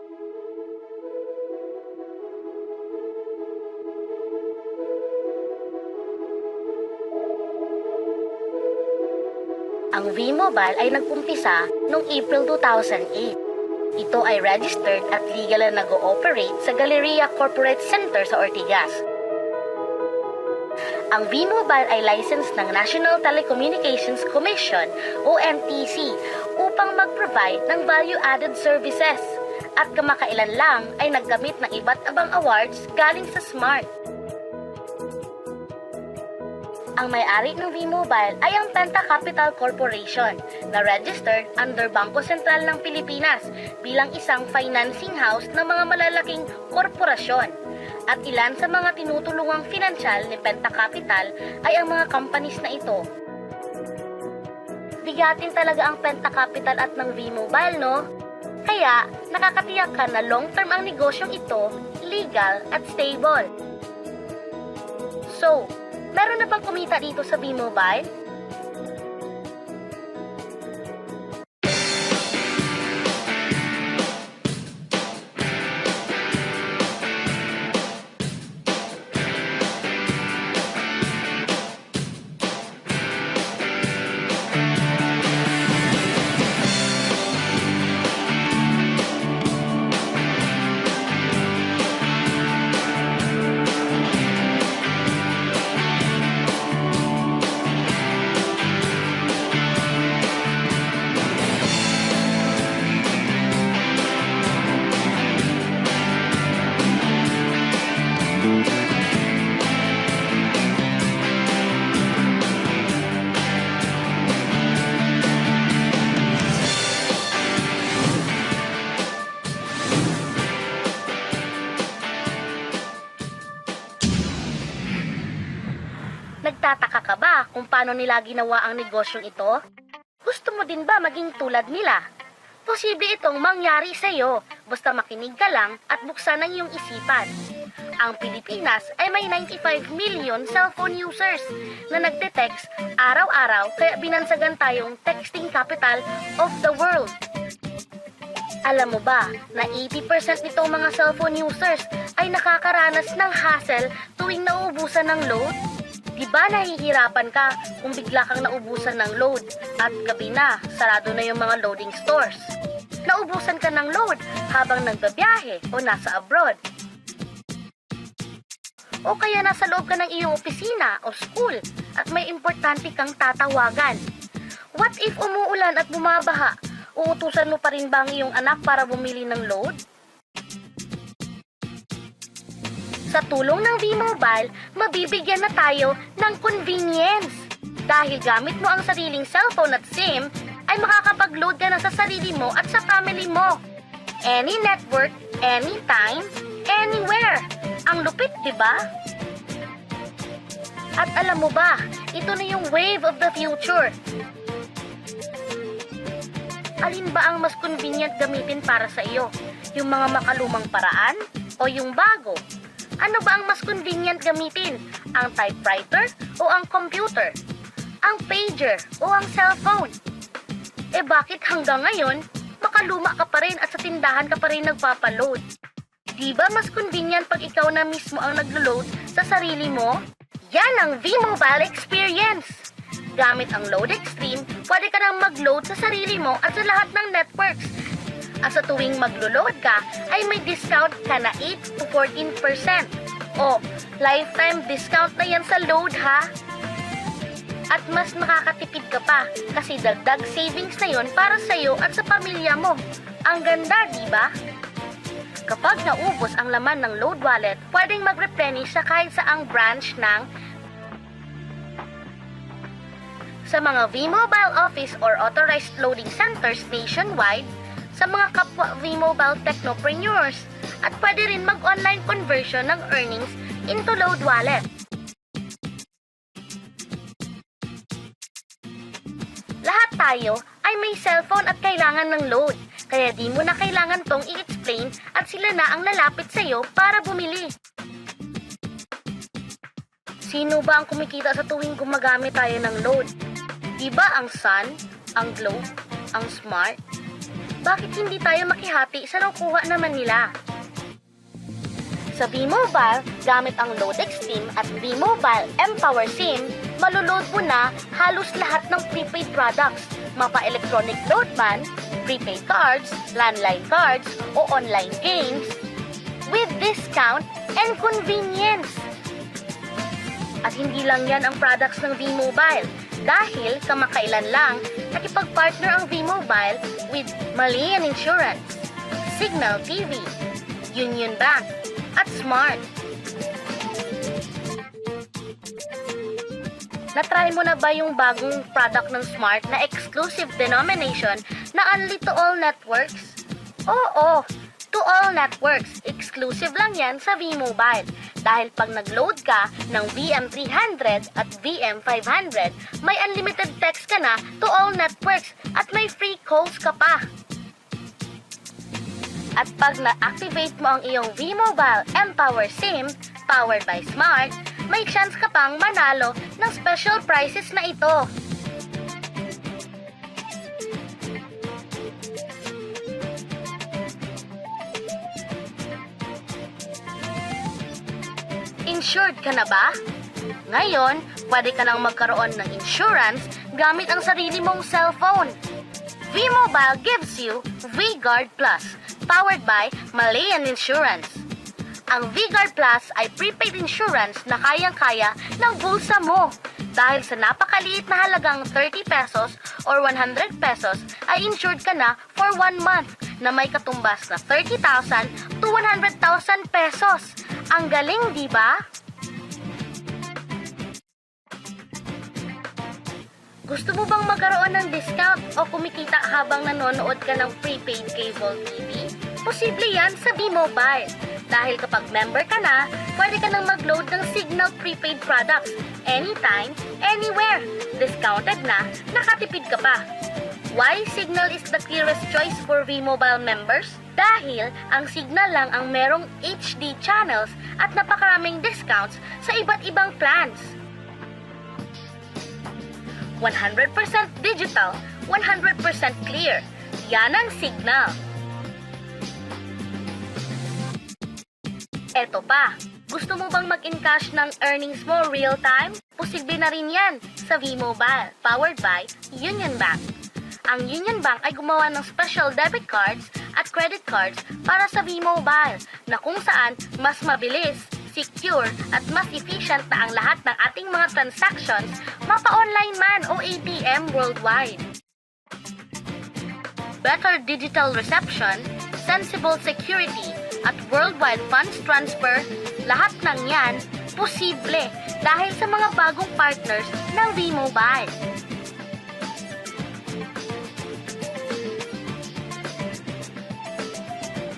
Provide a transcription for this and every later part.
Ang V-Mobile ay nag-umpisa noong April 2008. Ito ay registered at legal na nag-ooperate sa Galleria Corporate Center sa Ortigas. Ang V-Mobile ay licensed ng National Telecommunications Commission o NTC upang mag-provide ng value-added services at kamakailan lang ay nagkamit ng iba't ibang awards galing sa SMART. Ang may-ari ng V-Mobile ay ang Penta Capital Corporation na registered under Bangko Sentral ng Pilipinas bilang isang financing house ng mga malalaking korporasyon. At ilan sa mga tinutulungang pinansyal ni Penta Capital ay ang mga companies na ito. Bigatin talaga ang Penta Capital at ng V-Mobile, no? Kaya nakakatiyak ka na long-term ang negosyong ito, legal at stable. So, meron na bang kumita dito sa V-Mobile? Nagtataka ka ba kung paano nila ginawa ang negosyong ito? Gusto mo din ba maging tulad nila? Posible itong mangyari sa iyo, basta makinig ka lang at buksan ang iyong isipan. Ang Pilipinas ay may 95 million cellphone users na nagte-text araw-araw kaya binansagan tayong texting capital of the world. Alam mo ba na 80% nitong mga cellphone users ay nakakaranas ng hassle tuwing nauubusan ng load? Diba nahihirapan ka kung bigla kang naubusan ng load at gabi na, sarado na yung mga loading stores? Naubusan ka ng load habang nagbabiyahe o nasa abroad? O kaya nasa loob ka ng iyong opisina o school at may importante kang tatawagan? What if umuulan at bumabaha? Uutusan mo pa rin ba ang iyong anak para bumili ng load? Sa tulong ng V-Mobile, mabibigyan na tayo ng convenience. Dahil gamit mo ang sariling cellphone at SIM, ay makakapag-load ka na sa sarili mo at sa family mo. Any network, anytime, anywhere. Ang lupit, di ba? At alam mo ba, ito na yung wave of the future. Alin ba ang mas convenient gamitin para sa iyo? Yung mga makalumang paraan o yung bago? Ano ba ang mas convenient gamitin? Ang typewriter o ang computer? Ang pager o ang cellphone? Eh bakit hanggang ngayon, makaluma ka pa rin at sa tindahan ka pa rin nagpapaload? Di ba mas convenient pag ikaw na mismo ang naglo-load sa sarili mo? Yan ang V-Mobile experience! Gamit ang Load Extreme, pwede ka nang mag-load sa sarili mo at sa lahat ng networks. At sa tuwing maglo-load ka, ay may discount ka na 8 to 14%. O, lifetime discount na yan sa load ha! At mas makakatipid ka pa kasi dagdag savings na yon para sa iyo at sa pamilya mo. Ang ganda, di ba? Kapag naubos ang laman ng load wallet, pwedeng mag-replenish sa kahit saang branch ng sa mga V-Mobile office or authorized loading centers nationwide, sa mga kapwa V-Mobile technopreneurs, at pwede rin mag-online conversion ng earnings into load wallet. Lahat tayo ay may cellphone at kailangan ng load, kaya di mo na kailangan tong i-explain at sila na ang lalapit sa iyo para bumili. Sino ba ang kumikita sa tuwing gumagamit tayo ng load? Diba ang Sun, ang Globe, ang Smart? bakit hindi tayo makihati sa nakukuha naman nila? Sa V-Mobile, gamit ang Load Extreme at V-Mobile mPower SIM, malulod mo na halos lahat ng prepaid products, mapa-electronic load man, prepaid cards, landline cards, o online games, with discount and convenience. At hindi lang yan ang products ng V-Mobile, dahil kamakailan lang nakipag-partner ang V-Mobile with Malayan Insurance, Signal TV, Union Bank, at Smart. Na-try mo na ba yung bagong product ng Smart na exclusive denomination na Only to All Networks? Oo, to all networks. Exclusive lang yan sa V-Mobile. Dahil pag nag-load ka ng VM300 at VM500, may unlimited text ka na to all networks at may free calls ka pa. At pag na-activate mo ang iyong V-Mobile mPower SIM, powered by Smart, may chance ka pang manalo ng special prizes na ito. Insured ka na ba? Ngayon, pwede ka nang magkaroon ng insurance gamit ang sarili mong cellphone. V-Mobile gives you V-Guard Plus, powered by Malayan Insurance. Ang V-Guard Plus ay prepaid insurance na kayang-kaya ng bulsa mo. Dahil sa napakaliit na halagang 30 pesos or 100 pesos ay insured ka na for 1 month na may katumbas na 30,000 to 100,000 pesos. Ang galing, di ba? Gusto mo bang magkaroon ng discount o kumikita habang nanonood ka ng prepaid cable TV? Posible yan sa V-Mobile. Dahil kapag member ka na, pwede ka nang mag-load ng Signal prepaid products anytime, anywhere. Discounted na, nakatipid ka pa. Why Signal is the clearest choice for V-Mobile members? Dahil ang Signal lang ang merong HD channels at napakaraming discounts sa iba't ibang plans. 100% digital, 100% clear. Yan ang Signal. Eto pa, gusto mo bang mag-encash ng earnings mo real time? Posible na rin yan sa V-Mobile, powered by Union Bank. Ang Union Bank ay gumawa ng special debit cards at credit cards para sa V-Mobile na kung saan mas mabilis, secure at mas efficient na ang lahat ng ating mga transactions mapa-online man o ATM worldwide. Better digital reception, sensible security, at worldwide funds transfer, lahat ng yan posible dahil sa mga bagong partners ng V-Mobile.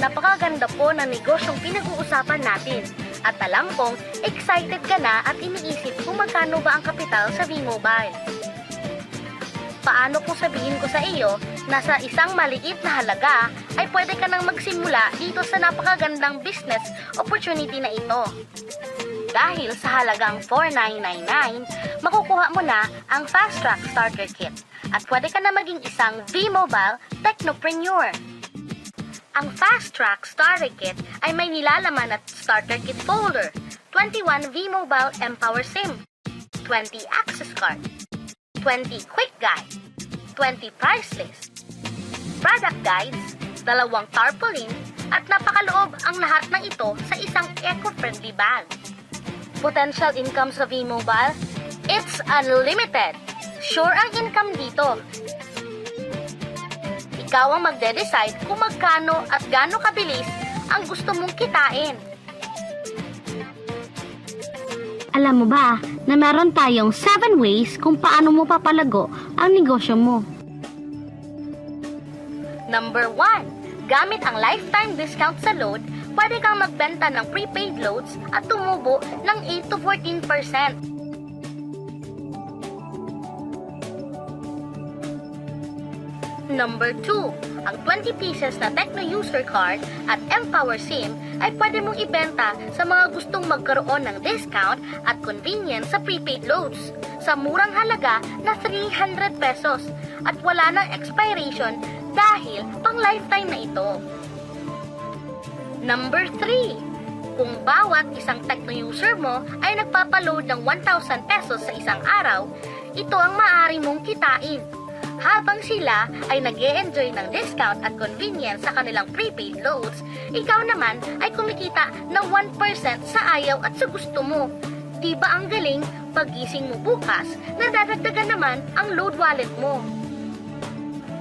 Napakaganda po ng negosyong pinag-uusapan natin at alam kong excited ka na at iniisip kung magkano ba ang kapital sa V-Mobile. Paano kung sabihin ko sa iyo na sa isang maliit na halaga ay pwede ka nang magsimula dito sa napakagandang business opportunity na ito. Dahil sa halagang $4,999, makukuha mo na ang Fast Track Starter Kit at pwede ka na maging isang V-Mobile Technopreneur. Ang Fast Track Starter Kit ay may nilalaman at starter kit folder, 21 V-Mobile mPower SIM, 20 access card, 20 quick guide, 20 price list, product guides, 2 tarpaulin, at napakaloob ang lahat ng ito sa isang eco-friendly bag. Potential income sa V-Mobile? It's unlimited! Sure ang income dito. Ikaw ang magde-decide kung magkano at gaano kabilis ang gusto mong kitain. Alam mo ba na meron tayong 7 ways kung paano mo papalago ang negosyo mo? Number 1. Gamit ang lifetime discount sa load, pwede kang magbenta ng prepaid loads at tumubo ng 8 to 14%. Number 2. Ang 20 pieces na Tecno User Card at mPower SIM ay pwede mong ibenta sa mga gustong magkaroon ng discount at convenience sa prepaid loads sa murang halaga na 300 pesos at wala ng expiration dahil pang lifetime na ito. Number 3. Kung bawat isang Tecno user mo ay nagpapaload ng 1,000 pesos sa isang araw, ito ang maaari mong kitain. Habang sila ay nag-e-enjoy ng discount at convenience sa kanilang prepaid loads, ikaw naman ay kumikita ng 1% sa ayaw at sa gusto mo. Diba ang galing? Pag-gising mo bukas, nadadagdagan naman ang load wallet mo.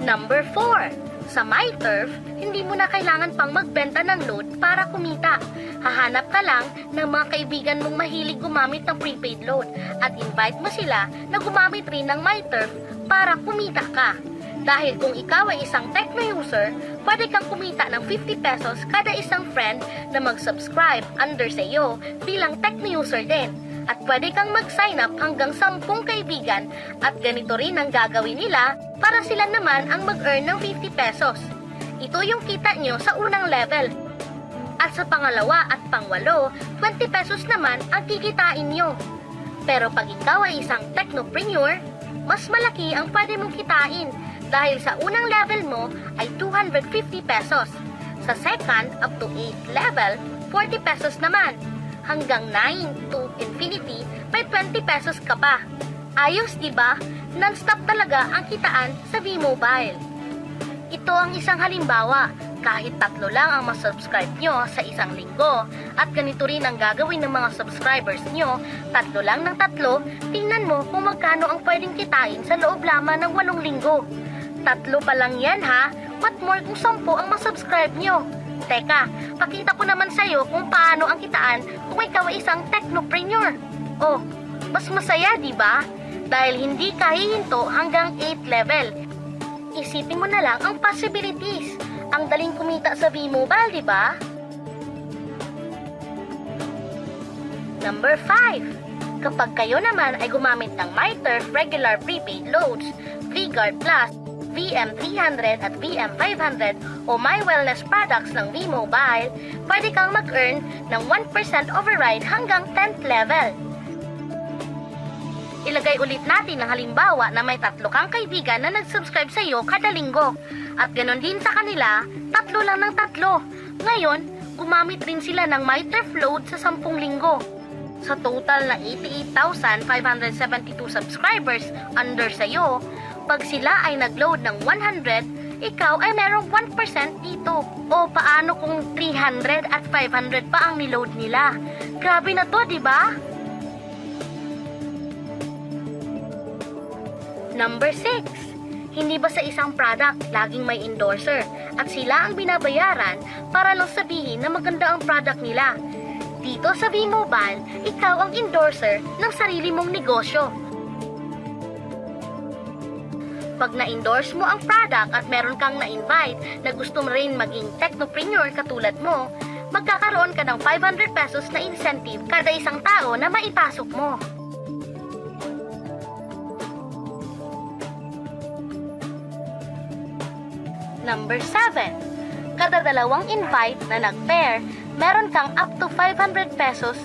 Number 4. Sa MyTurf, hindi mo na kailangan pang magbenta ng load para kumita. Hahanap ka lang ng mga kaibigan mong mahilig gumamit ng prepaid load at invite mo sila na gumamit rin ng MyTurf para kumita ka. Dahil kung ikaw ay isang Tecno user, pwede kang kumita ng 50 pesos kada isang friend na mag-subscribe under sa iyo bilang Tecno user din. At pwede kang mag-sign up hanggang 10 kaibigan at ganito rin ang gagawin nila para sila naman ang mag-earn ng 50 pesos. Ito yung kita nyo sa unang level. At sa pangalawa at pangwalo, 20 pesos naman ang kikitain nyo. Pero pag ikaw ay isang technopreneur, mas malaki ang pwede mong kitain dahil sa unang level mo ay 250 pesos. Sa second up to 8 level, 40 pesos naman. Hanggang 9 to infinity, may 20 pesos ka pa. Ayos, diba? Non-stop talaga ang kitaan sa V-Mobile. Ito ang isang halimbawa. Kahit 3 lang ang masubscribe nyo sa isang linggo at ganito rin ang gagawin ng mga subscribers nyo, 3 lang ng 3, tingnan mo kung magkano ang pwedeng kitain sa loob lamang ng 8 linggo. 3 pa lang yan ha, what more kung 10 ang masubscribe nyo. Teka, pakita ko naman sa'yo kung paano ang kitaan kung ikaw ay isang technopreneur. Oh, mas masaya, di ba? Dahil hindi ka hihinto hanggang 8 level. Isipin mo na lang ang possibilities. Ang daling kumita sa V-Mobile, di ba? Number 5. Kapag kayo naman ay gumamit ng MyTurf regular prepaid loads, V-Guard Plus, VM300 at VM500 o My Wellness products ng V-Mobile, pwede kang mag-earn ng 1% override hanggang 10th level. Ilagay ulit natin ang halimbawa na may 3 kang kaibigan na nag-subscribe sa iyo kada linggo. At ganoon din sa kanila, 3 lang ng 3. Ngayon, gumamit rin sila ng MyTurf load sa 10 linggo. Sa total na 88,572 subscribers under sa iyo, pag sila ay nag-load ng 100, ikaw ay merong 1% dito. O paano kung 300 at 500 pa ang niload nila? Grabe na to, di ba? Number 6. Hindi ba sa isang product laging may endorser at sila ang binabayaran para lang sabihin na maganda ang product nila? Dito sa V-Mobile, ikaw ang endorser ng sarili mong negosyo. Pag na-endorse mo ang product at meron kang na-invite na gusto mo rin maging technopreneur katulad mo, magkakaroon ka ng 500 pesos na incentive kada isang tao na maipasok mo. Number 7. Kada 2 invite na nag-pair, meron kang up to 500 pesos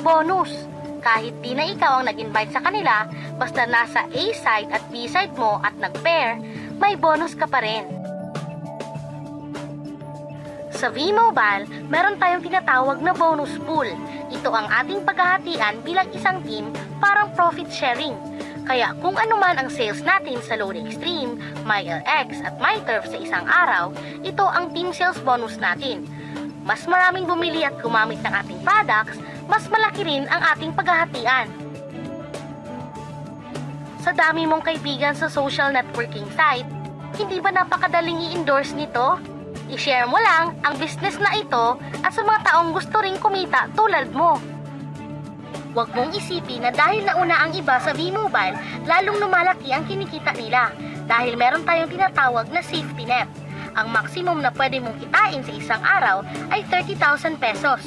bonus. Kahit di na ikaw ang nag-invite sa kanila, basta nasa A side at B side mo at nag-pair, may bonus ka pa rin. Sa V-Mobile, meron tayong tinatawag na bonus pool. Ito ang ating paghahatian bilang isang team, parang profit sharing. Kaya kung ano man ang sales natin sa Load Extreme, MyLX at MyTurf sa isang araw, ito ang team sales bonus natin. Mas maraming bumili at gumamit ng ating products, mas malaki rin ang ating paghahatian. Sa dami mong kaibigan sa social networking site, hindi ba napakadaling i-endorse nito? I-share mo lang ang business na ito at sa mga taong gusto ring kumita tulad mo. Huwag mong isipin na dahil nauna ang iba sa V-Mobile, lalong lumalaki ang kinikita nila dahil meron tayong tinatawag na safety net. Ang maximum na pwede mong kitain sa isang araw ay 30,000 pesos.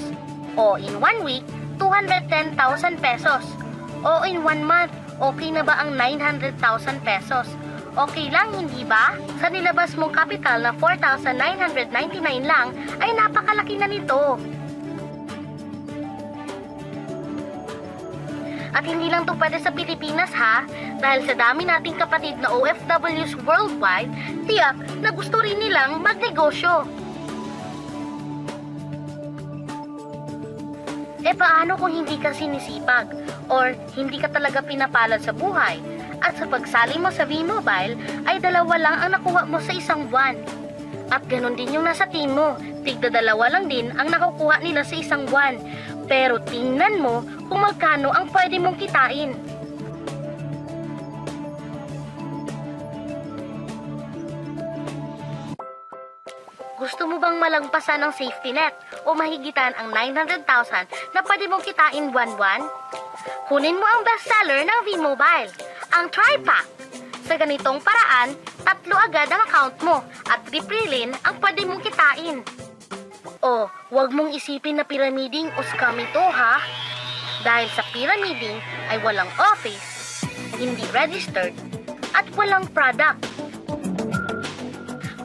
O in 1 week, 210,000 pesos. O in 1 month, okay na ba ang 900,000 pesos? Okay lang, hindi ba? Sa nilabas mong kapital na 4,999 lang, ay napakalaki na nito. At hindi lang to pwede sa Pilipinas ha, Dahil sa dami nating kapatid na OFWs worldwide, tiyak na gusto rin nilang magnegosyo. E paano kung hindi ka sinisipag or hindi ka talaga pinapalad sa buhay at sa pagsali mo sa V-Mobile ay 2 lang ang nakuha mo sa isang buwan? At ganun din yung nasa team mo, tigda 2 lang din ang nakukuha nila sa isang buwan. Pero tingnan mo kung magkano ang pwede mong kitain. Gusto mo bang malagpasan ang safety net o mahigitan ang 900,000 na pwede mong kitain buwan-buwan? Kunin mo ang bestseller ng V-Mobile, ang TriPack. Sa ganitong paraan, 3 agad ang account mo at triprilin ang pwede mong kitain. O, huwag mong isipin na pyramiding o scam ito ha. Dahil sa pyramiding ay walang office, hindi registered, at walang product.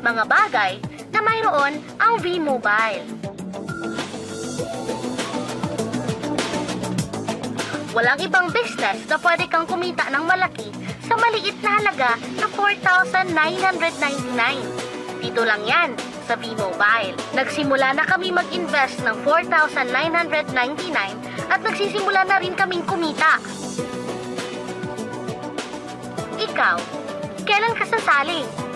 Mga bagay na mayroon ang V-Mobile. Walang ibang business na pwede kang kumita ng malaki sa maliit na halaga na 4,999. Dito lang yan sa V-Mobile. Nagsimula na kami mag-invest ng 4,999 at nagsisimula na rin kaming kumita. Ikaw, kailan ka sasali?